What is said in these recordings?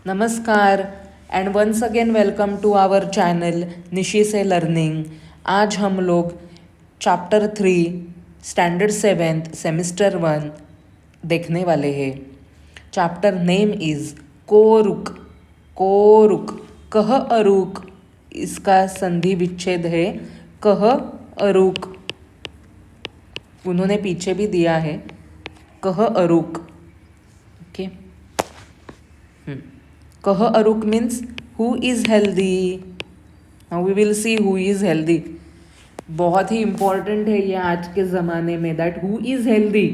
नमस्कार and once again welcome to our channel Nishi से learning. आज हम लोग चैप्टर 3 स्टैंडर्ड 7 सेमिस्टर 1 देखने वाले हैं। चैप्टर नेम इज कोरुक। कोरुक कह अरुक, इसका संधि विच्छेद है कह अरुक। उन्होंने पीछे भी दिया है कह अरुक। ओके, कह अरुक means who is healthy. Now we will see who is healthy. बहुत ही इम्पॉर्टेंट है ये आज के ज़माने में, that who is healthy.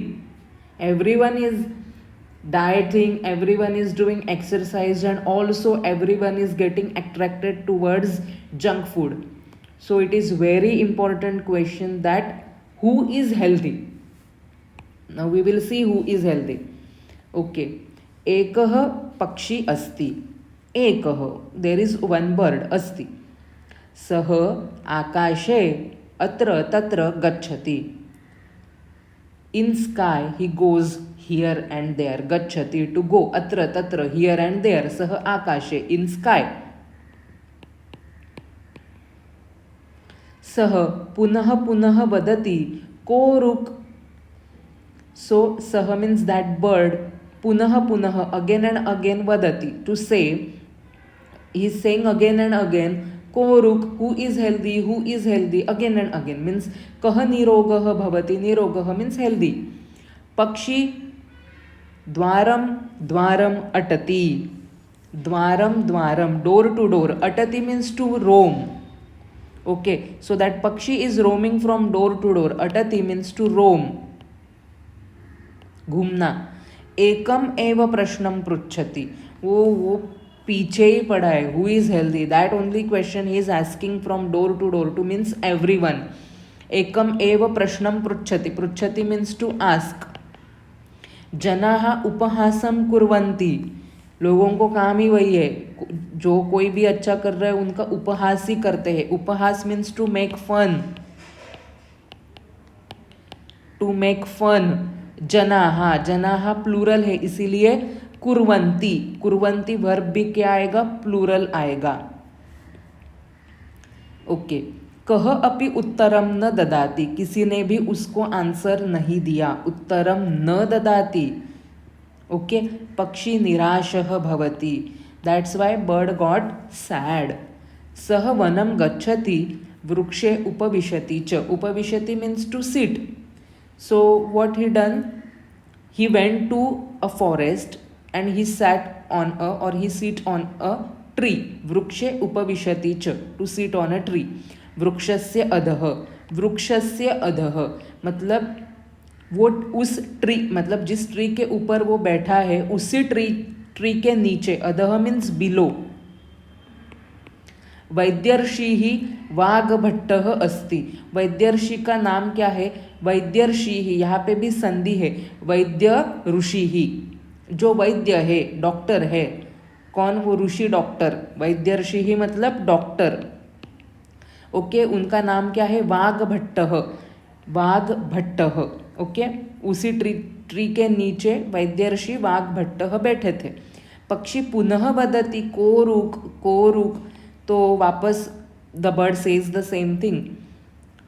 Everyone is dieting, everyone is doing exercise, and also everyone is getting attracted towards junk food. So it is very important question that who is healthy. Now we will see who is healthy. Okay, एकः पक्षी अस्ति। एकः, there is one bird अस्ति। सः आकाशे अत्र तत्र गच्छति। In sky he goes here and there. गच्छति to go, अत्र तत्र here and there. सः आकाशे in sky. सः पुनः पुनः वदति कोरुक. So सः means that bird. पुनः पुनः again and again वदति to say. He is saying again and again कोरुक, who is healthy, who is healthy, again and again means कः निरोगः भवति, निरोगः means healthy. पक्षी द्वारम द्वारम अटति। द्वारम द्वारम, डोर टू डोर, अटति means to roam. Okay, so that pakshi is roaming from door to door. अटति means to roam, घूमना. एकम एव प्रश्नम पृच्छति, वो पीछे ही पड़ा है. Who is healthy, that only question ही is asking from door to door to means everyone. एकम एव प्रश्नम पृच्छति, पृच्छति मीन्स टू आस्क. जनाः उपहासम कुर्वन्ति, लोगों को काम ही वही है, जो कोई भी अच्छा कर रहा है उनका उपहास ही करते हैं. उपहास means to make fun, to make fun. जनाः, जनाः प्लूरल है इसीलिए कुर्वन्ति. कुर्वन्ति वर्ब भी क्या आएगा, प्लूरल आएगा. ओके, कह अपि उत्तरम न ददाति, किसी ने भी उसको आंसर नहीं दिया. उत्तरम न ददाति. ओके, पक्षी निराशः भवति, that's why bird got sad. सः वनं गच्छति, वृक्षे उपविशति च. उपविशति means to sit. So what he done, he went to a forest and he sat on a, or he sit on a tree. वृक्षे उपविशति च, to sit on a tree. वृक्षस्य अधः, वृक्षस्य अधः मतलब वो उस ट्री, मतलब जिस ट्री के ऊपर वो बैठा है उसी ट्री के नीचे. अधः मीन्स बिलो. वैद्यर्षिः वाग्भट्टः अस्ति. वैद्यर्षि का नाम क्या है, वैद्यर्षिः, यहाँ पे भी संधि है. वैद्य ऋषिः, जो वैद्य है, डॉक्टर है. कौन, वो ऋषि डॉक्टर. वैद्यर्षिः मतलब डॉक्टर. ओके, उनका नाम क्या है, वाग्भट्टः. वाग्भट्टः. ओके, उसी ट्री के नीचे वैद्यर्षि वाग्भट्टः बैठे थे. पक्षी पुनः वदति कोरुक, कोरुक. तो वापस the bird says the same thing.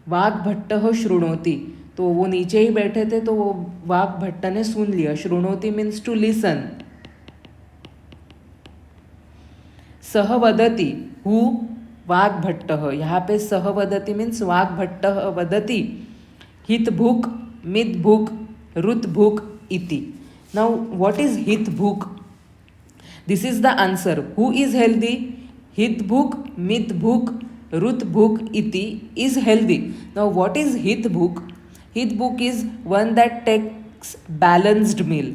वाग्भट्टः शृणोति, तो वो नीचे ही बैठे थे तो वो वाग्भट्ट ने सुन लिया. शृणोति मीन्स टू लिसन. सह वदति, हु, वाग्भट्टः. यहाँ पे सह वदति मीन्स वाग्भट्टः वदति. हित भूक, मित भूक, रुत भूक इति. नाउ व्हाट इज हित भूक, this is the answer. Who is healthy, हित भूक, मित भूक, रुत भूक इति is healthy. Now what is hit bhook? Hit bhook is one that takes balanced meal.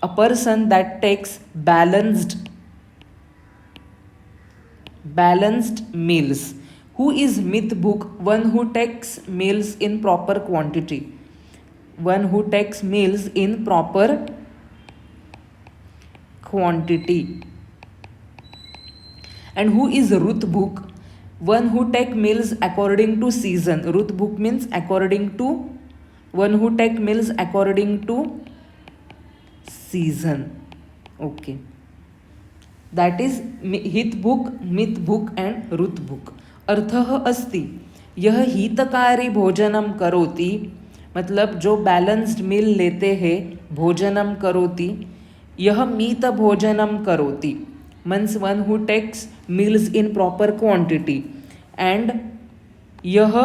A person that takes balanced meals. Who is mit bhook? One who takes meals in proper quantity. One who takes meals in proper quantity. And who is Ruth Bhook? One who take meals according to season. Ruth Bhook means according to, one who take meals according to season. Okay. That is हित भुक् मित भुक् and रुत भुक्. अर्थः अस्ति यह हितकारी भोजनम करोति, मतलब जो बैलेंस्ड मील लेते हैं, भोजनम करोति. यह मीत भोजनम करोति means one who takes meals in proper quantity. And यह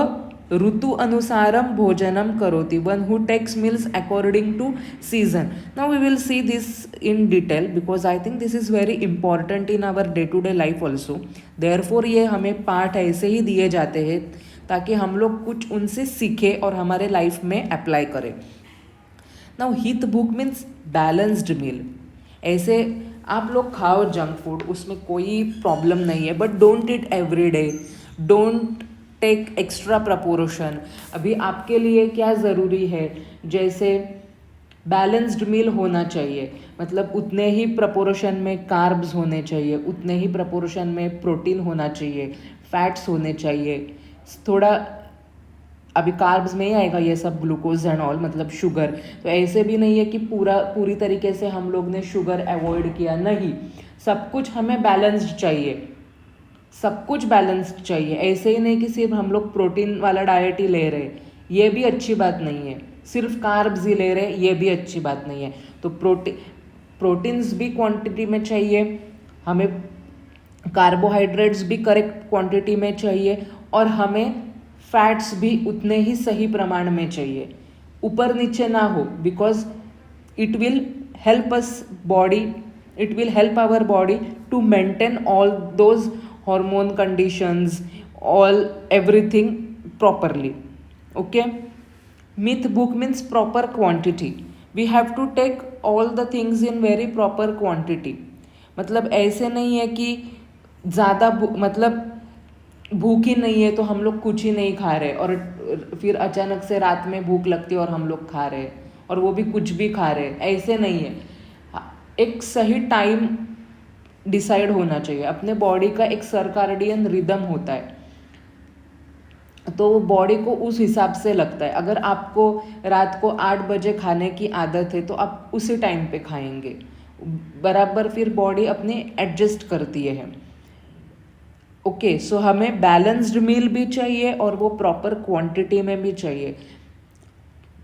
ऋतु अनुसारम भोजनम करोति, one who takes meals according to season. Now we will see this in detail because I think this is very important in our day to day life also. Therefore ये हमें पाठ ऐसे ही दिए जाते हैं ताकि हम लोग कुछ उनसे सीखें और हमारे लाइफ में अप्लाई करें. नाउ हित भूख मीन्स बैलेंस्ड मील. ऐसे आप लोग खाओ जंक फूड, उसमें कोई प्रॉब्लम नहीं है, but don't it every day, don't take extra proportion. अभी आपके लिए क्या ज़रूरी है, जैसे बैलेंस्ड मील होना चाहिए, मतलब उतने ही प्रपोर्शन में कार्ब्स होने चाहिए, उतने ही प्रपोर्शन में प्रोटीन होना चाहिए, फैट्स होने चाहिए. थोड़ा अभी कार्ब्स में ही आएगा ये सब, ग्लूकोज एंड ऑल, मतलब शुगर. तो ऐसे भी नहीं है कि पूरी तरीके से हम लोग ने शुगर अवॉइड किया, नहीं. सब कुछ हमें बैलेंस्ड चाहिए, सब कुछ बैलेंस्ड चाहिए. ऐसे ही नहीं कि सिर्फ हम लोग प्रोटीन वाला डाइट ही ले रहे, ये भी अच्छी बात नहीं है. सिर्फ कार्ब्स ही ले रहे, ये भी अच्छी बात नहीं है. तो प्रोटीन्स भी क्वांटिटी में चाहिए हमें, कार्बोहाइड्रेट्स भी करेक्ट क्वांटिटी में चाहिए, और हमें फैट्स भी उतने ही सही प्रमाण में चाहिए. ऊपर नीचे ना हो, because it will help us body, it will help our body to maintain all those hormone conditions, all everything properly. Okay, myth book means proper quantity. We have to take all the things in very proper quantity. मतलब ऐसे नहीं है कि ज़्यादा मतलब भूख ही नहीं है तो हम लोग कुछ ही नहीं खा रहे, और फिर अचानक से रात में भूख लगती है और हम लोग खा रहे, और वो भी कुछ भी खा रहे. ऐसे नहीं है. एक सही टाइम डिसाइड होना चाहिए. अपने बॉडी का एक सर्कार्डियन रिदम होता है, तो वो बॉडी को उस हिसाब से लगता है. अगर आपको रात को 8 बजे खाने की आदत है तो आप उसी टाइम पे खाएंगे बराबर, फिर बॉडी अपने एडजस्ट करती है. ओके, सो हमें बैलेंस्ड मील भी चाहिए और वो प्रॉपर क्वांटिटी में भी चाहिए.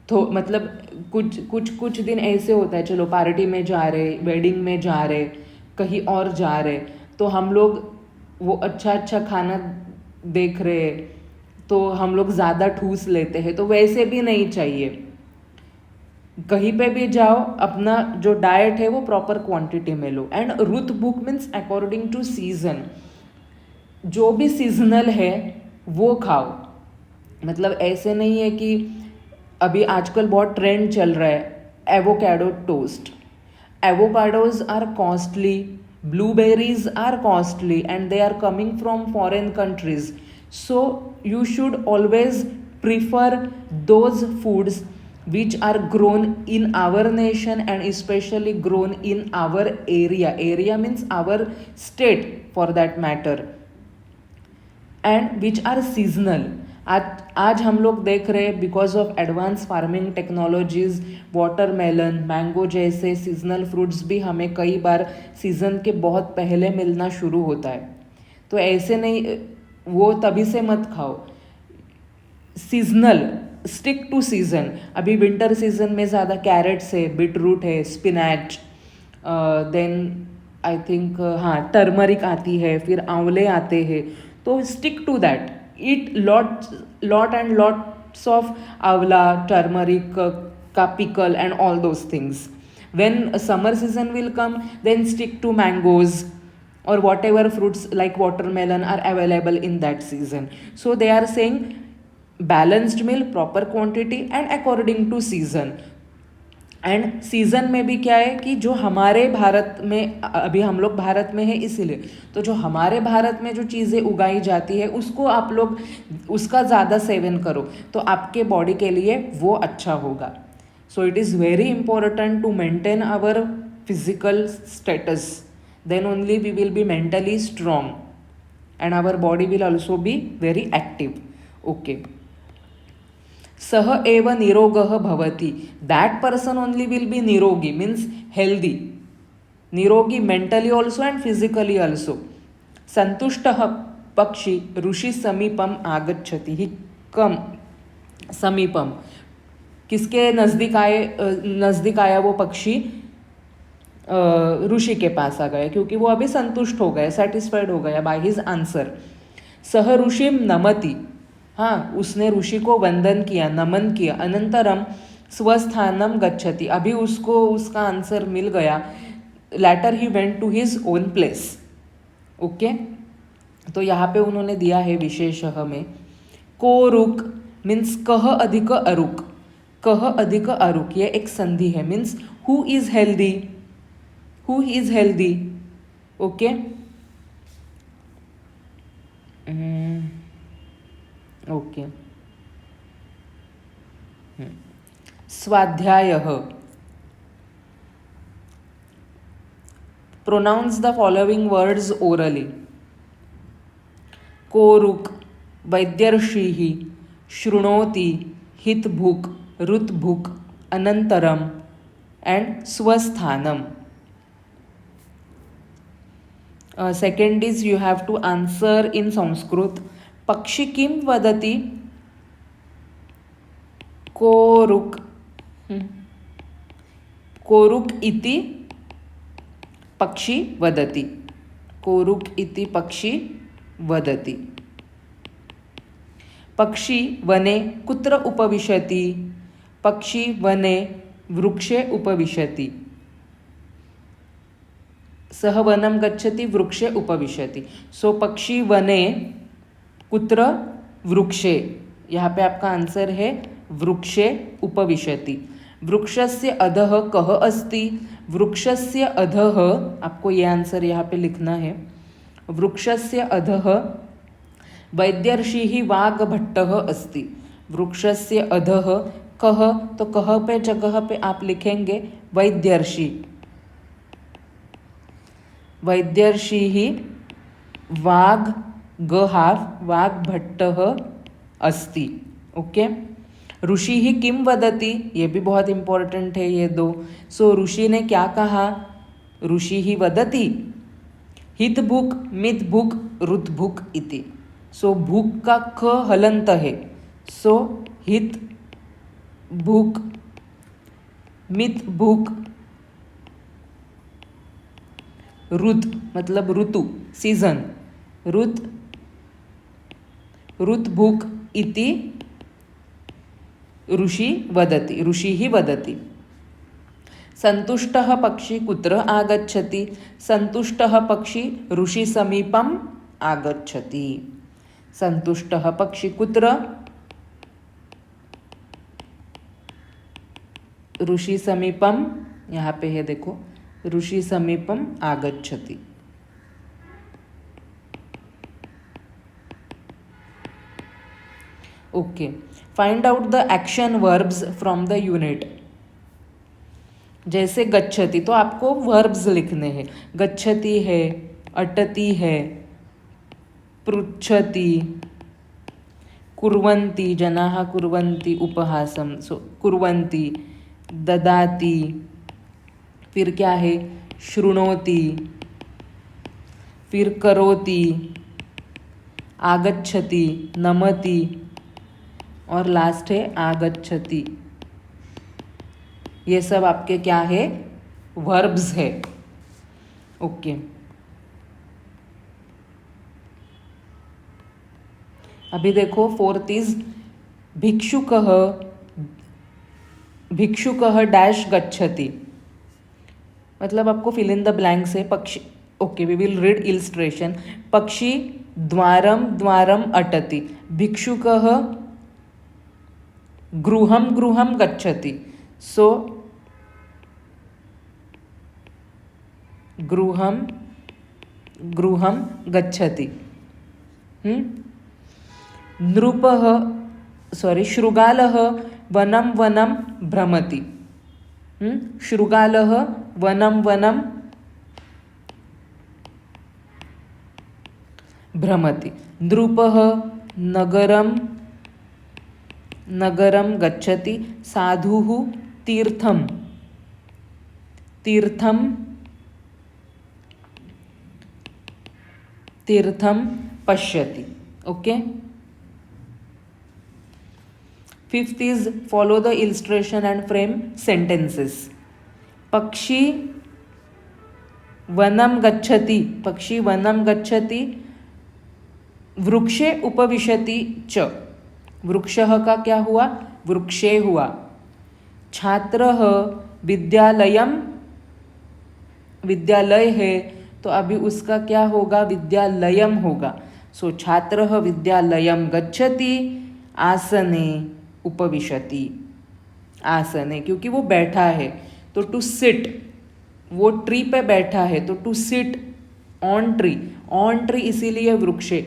तो मतलब कुछ दिन ऐसे होता है, चलो पार्टी में जा रहे, वेडिंग में जा रहे, कहीं और जा रहे, तो हम लोग वो अच्छा खाना देख रहे, तो हम लोग ज़्यादा ठूस लेते हैं. तो वैसे भी नहीं चाहिए. कहीं पे भी जाओ, अपना जो डाइट है वो प्रॉपर क्वांटिटी में लो. एंड रुत बुक मीन्स अकॉर्डिंग टू सीजन. जो भी सीजनल है वो खाओ. मतलब ऐसे नहीं है कि अभी आजकल बहुत ट्रेंड चल रहा है avocado toast. Avocados are costly, blueberries are costly, and they are coming from foreign countries. So you should always prefer those foods which are grown in our nation and especially grown in our area. Area means our state for that matter. And which are seasonal. आज हम लोग देख रहे हैं because of advance farming technologies, watermelon, mango जैसे seasonal fruits भी हमें कई बार सीज़न के बहुत पहले मिलना शुरू होता है. तो ऐसे नहीं, वो तभी से मत खाओ. Seasonal, stick to season. अभी विंटर सीजन में ज़्यादा कैरेट्स है, बीटरूट है, स्पिनैच, देन आई थिंक हाँ टर्मरिक आती है, फिर आंवले आते हैं. तो stick to that. Eat lot and lots of avla, turmeric, ka pickle and all those things. When summer season will come, then stick to mangoes or whatever fruits like watermelon are available in that season. So they are saying balanced meal, proper quantity and according to season. And season में भी क्या है कि जो हमारे भारत में, अभी हम लोग भारत में है इसीलिए, तो जो हमारे भारत में जो चीज़ें उगाई जाती है उसको आप लोग उसका ज़्यादा सेवन करो, तो आपके बॉडी के लिए वो अच्छा होगा. So it is very important to maintain our physical status, then only we will be mentally strong and our body will also be very active. Okay, सह एव निरोगः भवति. That person only will be निरोगी means healthy. निरोगी mentally also and physically also. संतुष्टः पक्षी ऋषि समीपम आगच्छति. ही कम समीपम, किसके नज़दीक आया वो पक्षी? ऋषि के पास आ गया, क्योंकि वो अभी संतुष्ट हो गया, सेटिस्फाइड हो गया बाय हिज आंसर. सह ऋषिम नमति. हाँ, उसने ऋषि को वंदन किया, नमन किया. अनंतरम स्वस्थानम गच्छति. अभी उसको उसका आंसर मिल गया. Later he went to his own place. Okay, तो यहाँ पे उन्होंने दिया है विशेषः में को रुक मीन्स कह अधिक अरुक. कह अधिक अरुक ये एक संधि है. Means who is healthy, who is healthy. Okay, okay. स्वाध्यायः. Pronounce the following words orally. कोरुक, वैद्यर्षिः, शृणोति, हितभुक, रुतभुक, अनंतरम एंड स्वस्थानम. Second is you have to answer in Sanskrit. पक्षी किम वदति? कोरुक. कोरुक इति पक्षी वदति. कोरुक इति पक्षी वदति. पक्षी वने कुत्र उपविशति? पक्षी वने वृक्षे उपविशति. सह वनम गच्छति वृक्षे उपविशति. सो पक्षी वने कुत्र? वृक्षे. यहाँ पे आपका आंसर है वृक्षे उपविशति. वृक्षस्य अधः कः अस्ति? वृक्षस्य अधः, आपको ये आंसर यहाँ पे लिखना है. वृक्षस्य अधः वैद्यर्षिः वाग्भट्टः अस्ति. वृक्षस्य अधः कः, तो कः पे जगह पे आप लिखेंगे वैद्यर्षि. वैद्यर्षिः वाग् गहाव वाग्भट्टः अस्ति. ओके. ऋषिः किम वदति? ये भी बहुत इंपॉर्टेंट है ये दो. सो ऋषि ने क्या कहा? ऋषिः वदति हितभुक, मितभुक, रुतभुक इति. सो भूक का ख हलंत है. सो हित भूक, मित भूक, रुत मतलब ऋतु, सीजन. रुत भूक इति ऋषि वदति, ऋषिः वदति. संतुष्टः पक्षी कुत्र आगच्छति? संतुष्टः पक्षी ऋषि समीपम आगच्छति. संतुष्टः पक्षी कुत्र? ऋषि समीपम. यहाँ पे है देखो, ऋषि समीपम आगच्छति. Okay, find out the action verbs from the unit. जैसे गच्छति, तो आपको वर्ब्स लिखने हैं. गच्छति है, अटति है, पृच्छति, कुर्वन्ति, जनाः कुर्वन्ति उपहासं, सो कुर्वन्ति, ददाति, फिर क्या है, शृणोति, फिर करोति, आगच्छति, नमति, और लास्ट है आगच्छति. ये सब आपके क्या है? वर्ब्स है. ओके. अभी देखो, फोर्थ इज भिक्षुकः. भिक्षुकः डैश गच्छति. मतलब आपको फिल इन द ब्लैंक्स है. पक्षी, okay, we will read illustration. पक्षी द्वारम द्वारम अटति. भिक्षुकः गृहम गृहम गच्छति. सो गृहम गृहम गच्छति. नृपः, सॉरी, शृगालः वनं वनं भ्रमति. शृगालः वनं वनं भ्रमति. नृपः नगरं नगरं गच्छति. साधुः तीर्थं तीर्थं तीर्थम पश्यति. Okay. Fifth is follow the illustration and frame sentences. पक्षी वनम गच्छति. पक्षी वनम गच्छति. वृक्षे उपविशति च. वृक्षः का क्या हुआ? वृक्षे हुआ. छात्रः विद्यालयम. विद्यालय है तो अभी उसका क्या होगा? विद्यालयम होगा. सो छात्रः विद्यालयम गच्छति. आसने उपविशति. आसने क्योंकि वो बैठा है तो टू सिट. वो ट्री पे बैठा है तो to sit on tree. On tree इसीलिए वृक्षे.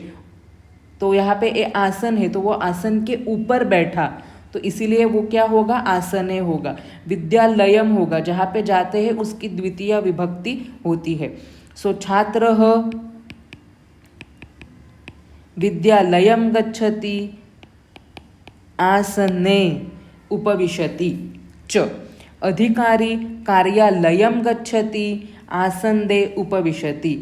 तो यहाँ पे ए आसन है तो वो आसन के ऊपर बैठा तो इसीलिए वो क्या होगा? आसने होगा. विद्यालयम होगा. जहाँ पे जाते हैं उसकी द्वितीय विभक्ति होती है. सो छात्रः विद्यालयम गच्छति. आसने उपविशति च. अधिकारी कार्यालयम गच्छति. आसन्दे उपविशति.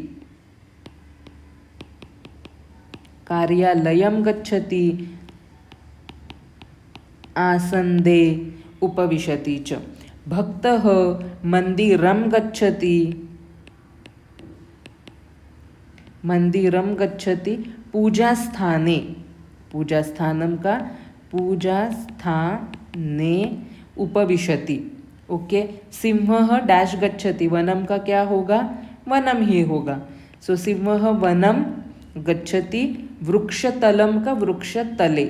कार्यालयम गच्छति. आसन्दे उपविशति च. भक्तः मन्दिरं गच्छति. मन्दिरं गच्छति. पूजास्थाने. पूजास्थानम का पूजास्थाने उपविशति. ओके. सिंहः डैश गच्छति. वनम का क्या होगा? वनम ही होगा. सो सिंहः वनम गच्छति. वृक्षतलम का वृक्षतले.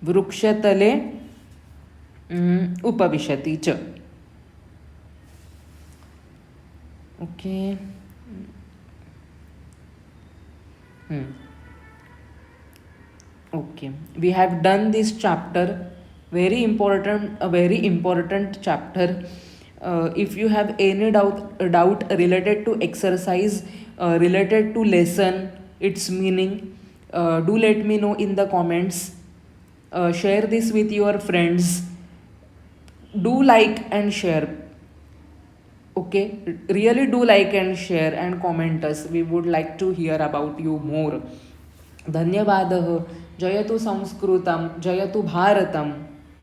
वृक्षतले उपविशति च. Okay. Okay, we have done this chapter. Very important chapter. If you have any doubt related to exercise, related to lesson, its meaning, do let me know in the comments. Share this with your friends. Do like and share. Okay, really do like and share and comment us. We would like to hear about you more. धन्यवादः. जयतु संस्कृतं, जयतु भारतम्.